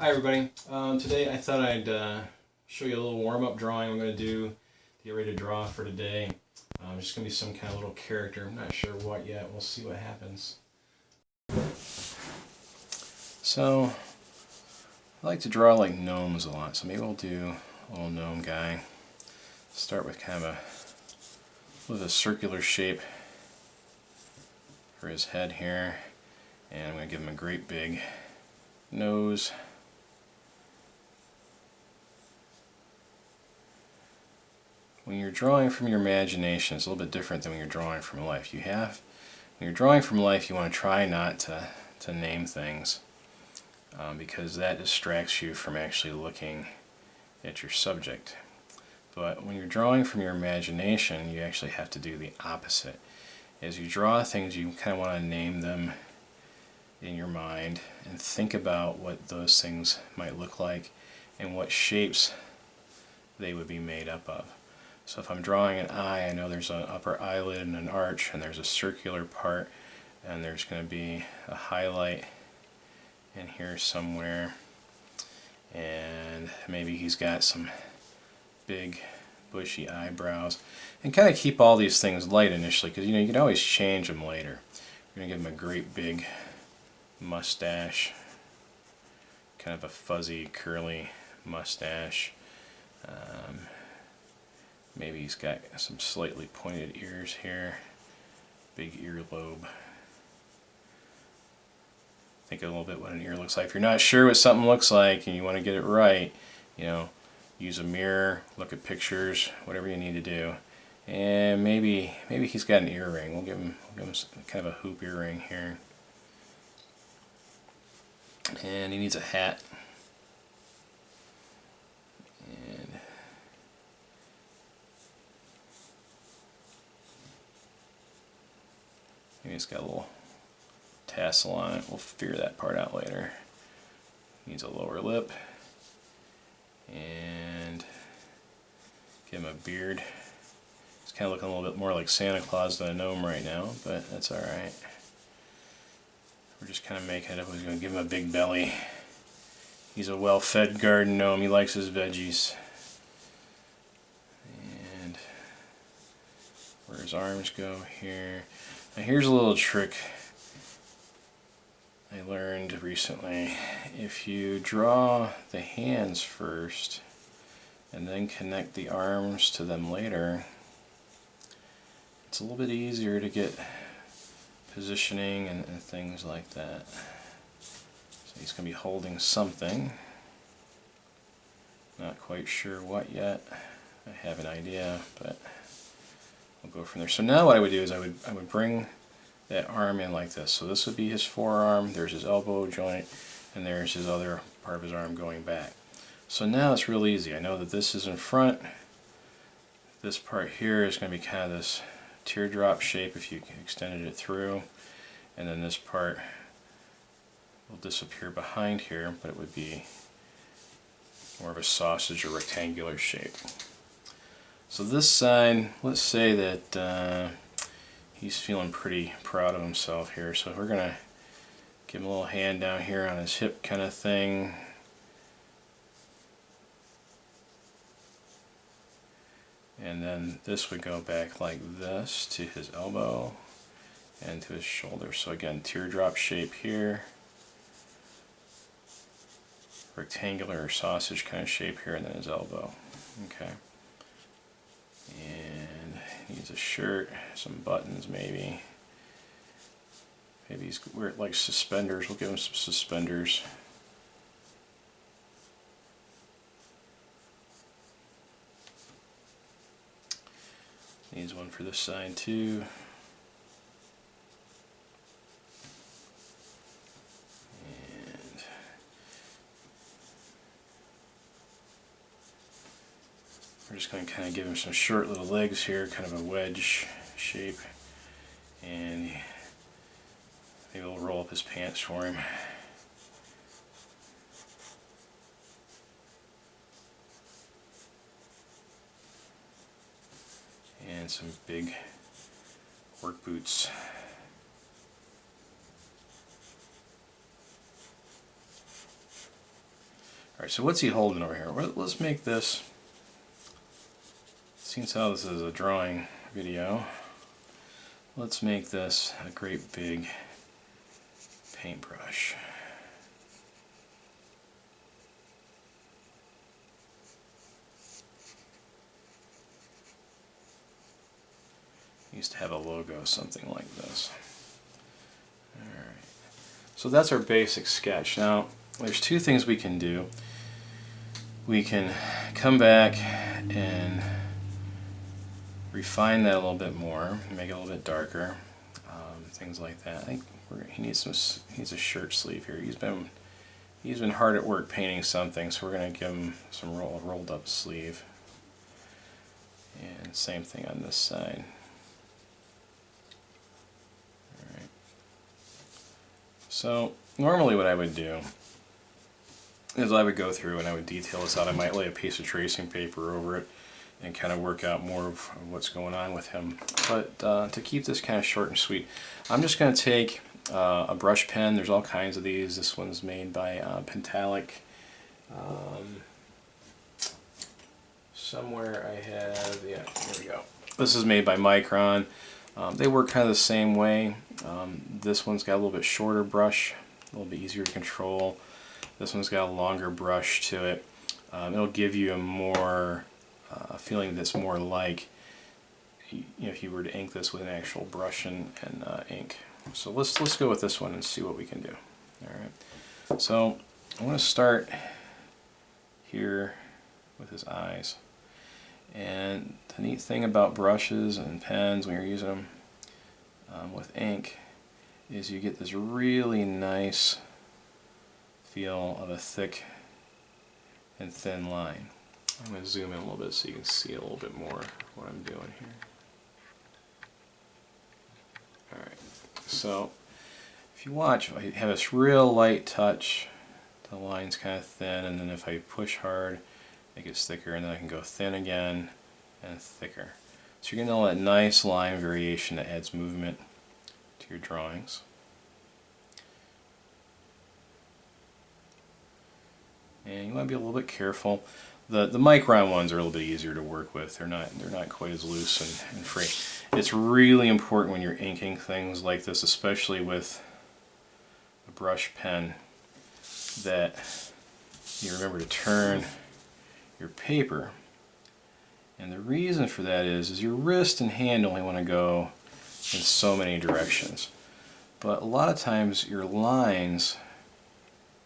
Hi everybody. Today I thought I'd show you a little warm-up drawing I'm going to do to get ready to draw for today. It's just going to be some kind of little character. I'm not sure what yet. We'll see what happens. So I like to draw like gnomes a lot, so maybe we'll do a little gnome guy. Start with kind of a circular shape for his head here, and I'm going to give him a great big nose. When you're drawing from your imagination, it's a little bit different than when you're drawing from life. When you're drawing from life, you want to try not to name things because that distracts you from actually looking at your subject. But when you're drawing from your imagination, you actually have to do the opposite. As you draw things, you kind of want to name them in your mind and think about what those things might look like and what shapes they would be made up of. So if I'm drawing an eye, I know there's an upper eyelid and an arch, and there's a circular part, and there's going to be a highlight in here somewhere, and maybe he's got some big bushy eyebrows. And kind of keep all these things light initially, because you can always change them later. We're going to give him a great big mustache, kind of a fuzzy curly mustache. Maybe he's got some slightly pointed ears here, big earlobe. Think a little bit what an ear looks like. If you're not sure what something looks like and you want to get it right, use a mirror, look at pictures, whatever you need to do. And maybe he's got an earring. We'll give him kind of a hoop earring here. And he needs a hat. Maybe it's got a little tassel on it. We'll figure that part out later. Needs a lower lip. And give him a beard. He's kind of looking a little bit more like Santa Claus than a gnome right now, but that's alright. We're just kind of making it up. We're going to give him a big belly. He's a well-fed garden gnome. He likes his veggies. And where his arms go here. Now here's a little trick I learned recently. If you draw the hands first and then connect the arms to them later, it's a little bit easier to get positioning and things like that. So he's going to be holding something. Not quite sure what yet. I have an idea, but we'll go from there. So now what I would do is I would bring that arm in like this. So this would be his forearm, there's his elbow joint, and there's his other part of his arm going back. So now it's real easy. I know that this is in front. This part here is going to be kind of this teardrop shape if you extended it through. And then this part will disappear behind here, but it would be more of a sausage or rectangular shape. So this side, let's say that he's feeling pretty proud of himself here. So we're going to give him a little hand down here on his hip kind of thing. And then this would go back like this to his elbow and to his shoulder. So again, teardrop shape here. Rectangular or sausage kind of shape here, and then his elbow. Okay. And he needs a shirt, some buttons maybe. Maybe he's wearing like suspenders. We'll give him some suspenders. Needs one for this side too. We're just going to kind of give him some short little legs here, kind of a wedge shape, and maybe we'll roll up his pants for him. And some big work boots. Alright, so what's he holding over here? Let's make this, since how this is a drawing video, let's make this a great big paintbrush. Used to have a logo, something like this. Alright, so that's our basic sketch. Now, there's two things we can do. We can come back and refine that a little bit more, make it a little bit darker, things like that. I think he needs a shirt sleeve here. He's been hard at work painting something, so we're going to give him some rolled up sleeve. And same thing on this side. Alright. So normally what I would do is I would go through and I would detail this out. I might lay a piece of tracing paper over it and kind of work out more of what's going on with him. But to keep this kind of short and sweet, I'm just going to take a brush pen. There's all kinds of these. This one's made by Pentalic. Somewhere I have, yeah, here we go. This is made by Micron. They work kind of the same way. This one's got a little bit shorter brush, a little bit easier to control. This one's got a longer brush to it. It'll give you a more feeling that's more like, you know, if you were to ink this with an actual brush and ink. So let's go with this one and see what we can do. All right. So I want to start here with his eyes. And the neat thing about brushes and pens when you're using them with ink is you get this really nice feel of a thick and thin line. I'm going to zoom in a little bit so you can see a little bit more what I'm doing here. Alright, so if you watch, I have this real light touch, the line's kind of thin, and then if I push hard it gets thicker, and then I can go thin again and thicker. So you're getting all that nice line variation that adds movement to your drawings. And you want to be a little bit careful. The Micron ones are a little bit easier to work with. They're not quite as loose and free. It's really important when you're inking things like this, especially with a brush pen, that you remember to turn your paper. And the reason for that is your wrist and hand only want to go in so many directions. But a lot of times your lines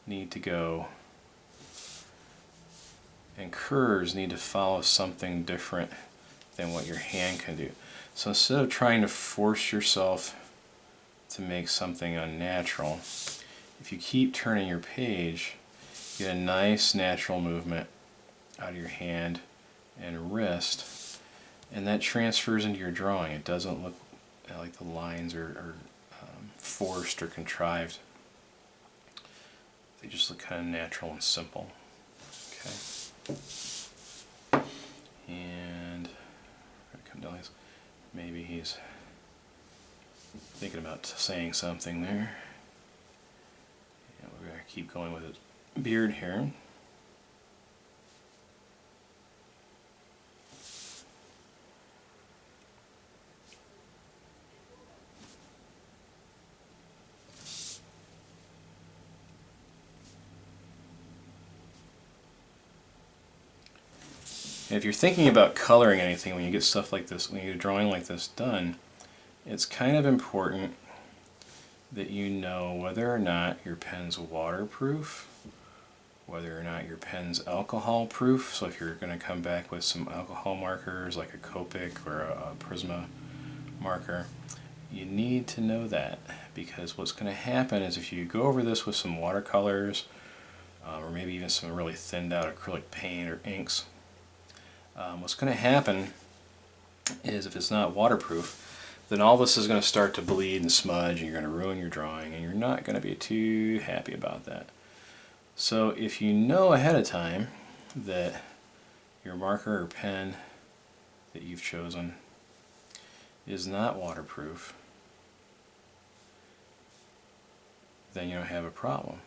need to go, and curves need to follow something different than what your hand can do. So instead of trying to force yourself to make something unnatural, if you keep turning your page, you get a nice natural movement out of your hand and wrist, and that transfers into your drawing. It doesn't look like the lines are forced or contrived. They just look kind of natural and simple. Okay. And come down this. Maybe he's thinking about saying something there. And we're going to keep going with his beard here. And if you're thinking about coloring anything, when you get stuff like this, when you get a drawing like this done, it's kind of important that you know whether or not your pen's waterproof, whether or not your pen's alcohol proof. So if you're going to come back with some alcohol markers like a Copic or a Prisma marker, you need to know that, because what's going to happen is if you go over this with some watercolors or maybe even some really thinned out acrylic paint or inks, what's going to happen is if it's not waterproof, then all this is going to start to bleed and smudge, and you're going to ruin your drawing, and you're not going to be too happy about that. So if you know ahead of time that your marker or pen that you've chosen is not waterproof, then you don't have a problem.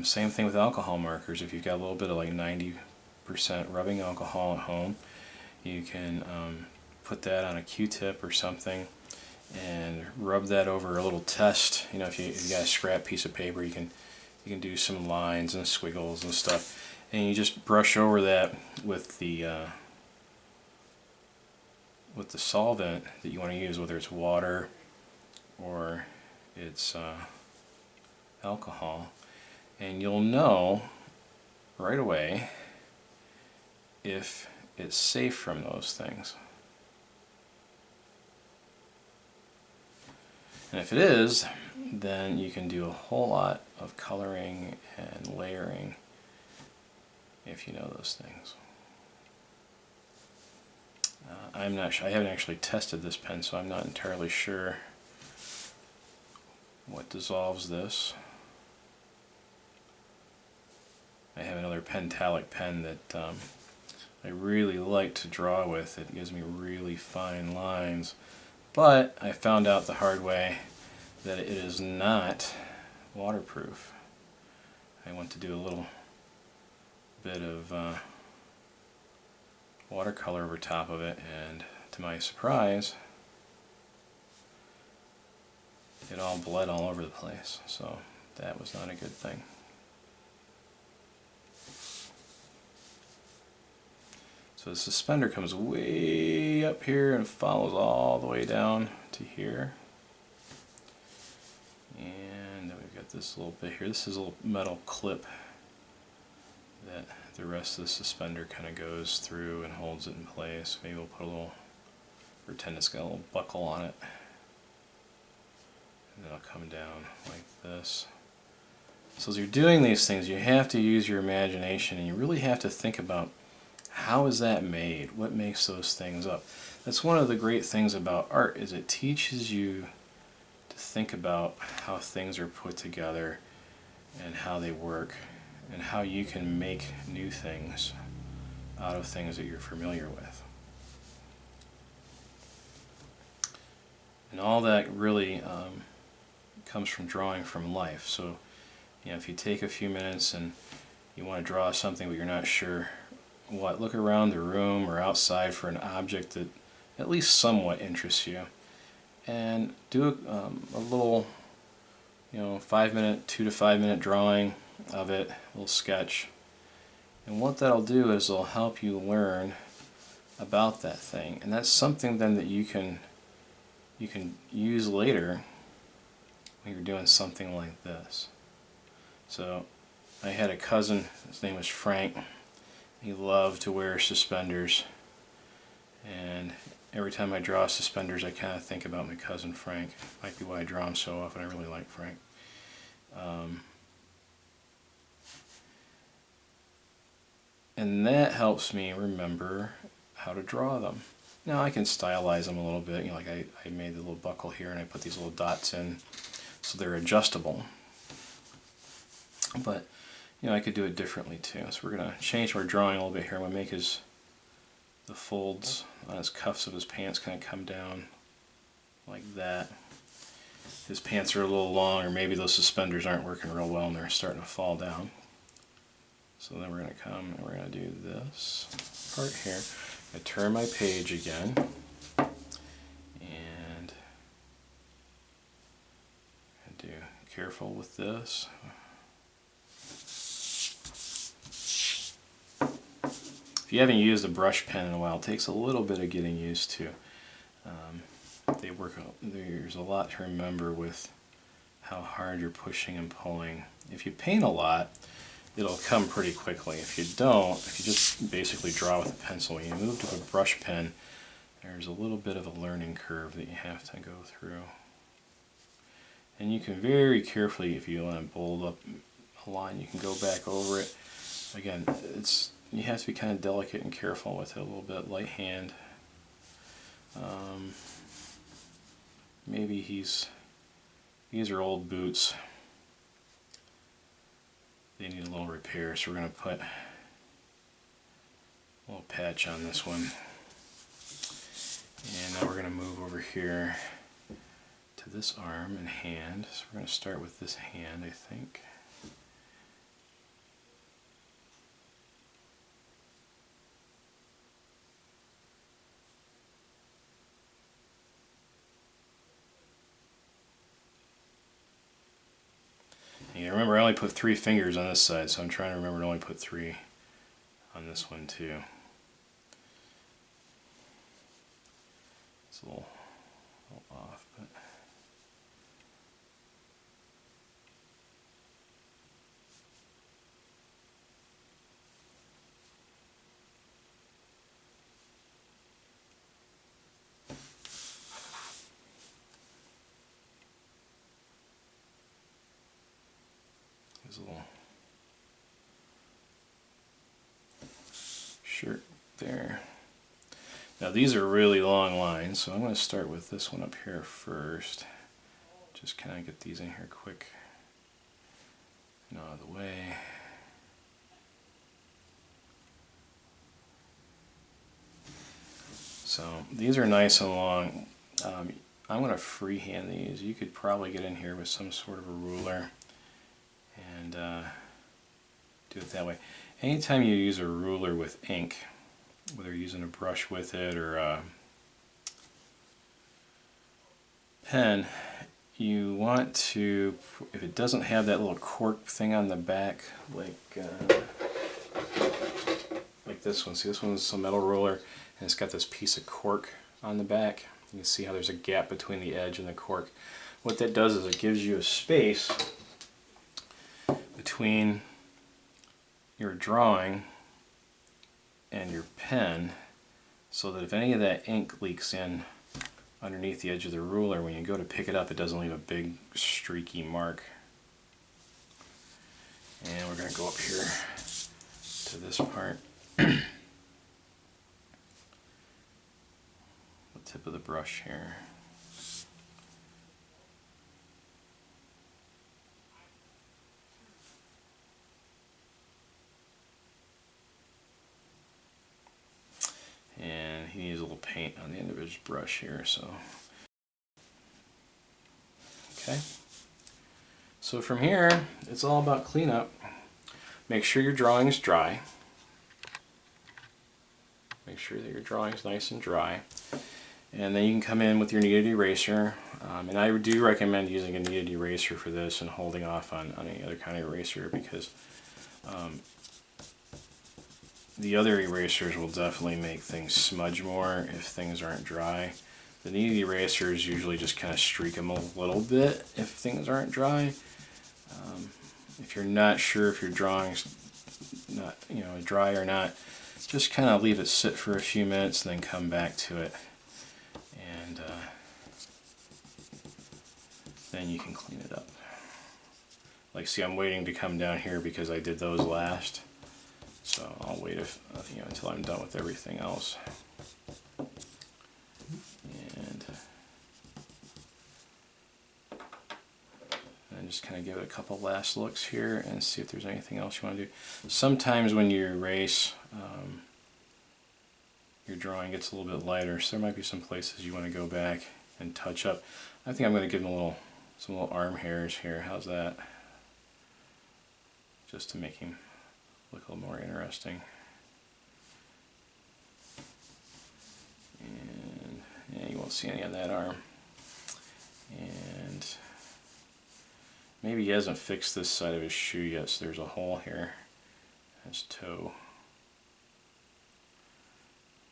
Same thing with alcohol markers. If you've got a little bit of like 90% rubbing alcohol at home, you can put that on a Q-tip or something and rub that over a little test. You know, if you got a scrap piece of paper, you can do some lines and squiggles and stuff, and you just brush over that with the solvent that you want to use, whether it's water or it's alcohol, and you'll know right away if it's safe from those things. And if it is, then you can do a whole lot of coloring and layering if you know those things. I'm not sure. I haven't actually tested this pen, so I'm not entirely sure what dissolves this. I have another Pentalic pen that I really like to draw with. It gives me really fine lines, but I found out the hard way that it is not waterproof. I want to do a little bit of watercolor over top of it, and to my surprise, it all bled all over the place, so that was not a good thing. So the suspender comes way up here and follows all the way down to here. And then we've got this little bit here. This is a little metal clip that the rest of the suspender kind of goes through and holds it in place. Maybe we'll put a little, pretend it's got a little buckle on it. And then it'll come down like this. So as you're doing these things, you have to use your imagination, and you really have to think about, how is that made? What makes those things up? That's one of the great things about art, is it teaches you to think about how things are put together and how they work, and how you can make new things out of things that you're familiar with. And all that really comes from drawing from life. So, you know, if you take a few minutes and you want to draw something but you're not sure what, look around the room or outside for an object that at least somewhat interests you, and do a little, 2 to 5 minute drawing of it, a little sketch. And what that'll do is it'll help you learn about that thing, and that's something then that you can use later when you're doing something like this. So I had a cousin, his name was Frank. He loved to wear suspenders, and every time I draw suspenders I kind of think about my cousin Frank. Might be why I draw him so often. I really like Frank. And that helps me remember how to draw them. Now I can stylize them a little bit. Like I made the little buckle here and I put these little dots in so they're adjustable. But I could do it differently too. So we're going to change our drawing a little bit here. I'm going to make the folds on his cuffs of his pants kind of come down like that. His pants are a little long, or maybe those suspenders aren't working real well and they're starting to fall down. So then we're going to come and we're going to do this part here. I turn my page again, and I do careful with this. If you haven't used a brush pen in a while, it takes a little bit of getting used to. There's a lot to remember with how hard you're pushing and pulling. If you paint a lot, it'll come pretty quickly. If you don't, if you just basically draw with a pencil, when you move to a brush pen, there's a little bit of a learning curve that you have to go through. And you can very carefully, if you want to bold up a line, you can go back over it. Again, you have to be kind of delicate and careful with it a little bit, light hand. Maybe these are old boots. They need a little repair, so we're going to put a little patch on this one. And now we're going to move over here to this arm and hand. So we're going to start with this hand, I think. Yeah, remember I only put 3 fingers on this side, so I'm trying to remember to only put 3 on this one too. It's a little off, but there's a little shirt there. Now these are really long lines, so I'm going to start with this one up here first. Just kind of get these in here quick and out of the way. So these are nice and long. I'm going to freehand these. You could probably get in here with some sort of a ruler and do it that way. Anytime you use a ruler with ink, whether you're using a brush with it or a pen, you want to, if it doesn't have that little cork thing on the back, like this one. See, this one's a metal ruler, and it's got this piece of cork on the back. You can see how there's a gap between the edge and the cork. What that does is it gives you a space between your drawing and your pen, so that if any of that ink leaks in underneath the edge of the ruler, when you go to pick it up, it doesn't leave a big streaky mark. And we're going to go up here to this part. The tip of the brush here. And he needs a little paint on the end of his brush here, so. Okay. So from here, it's all about cleanup. Make sure your drawing's dry. Make sure that your drawing's nice and dry. And then you can come in with your kneaded eraser. And I do recommend using a kneaded eraser for this and holding off on any other kind of eraser, because the other erasers will definitely make things smudge more if things aren't dry. The kneaded erasers usually just kind of streak them a little bit if things aren't dry. If you're not sure if your drawing's not, dry or not, just kind of leave it sit for a few minutes and then come back to it, and then you can clean it up. Like, see, I'm waiting to come down here because I did those last, so I'll wait until I'm done with everything else. And just kind of give it a couple last looks here and see if there's anything else you want to do. Sometimes when you erase, your drawing gets a little bit lighter, so there might be some places you want to go back and touch up. I think I'm going to give him some little arm hairs here. How's that? Just to make him look a little more interesting. And yeah, you won't see any on that arm. And maybe he hasn't fixed this side of his shoe yet, so there's a hole here. His toe.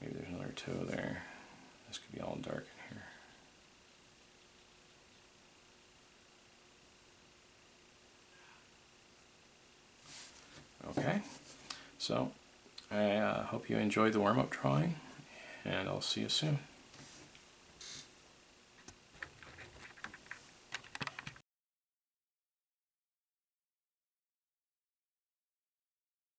Maybe there's another toe there. This could be all dark in here. Okay, so I hope you enjoyed the warm-up drawing, and I'll see you soon.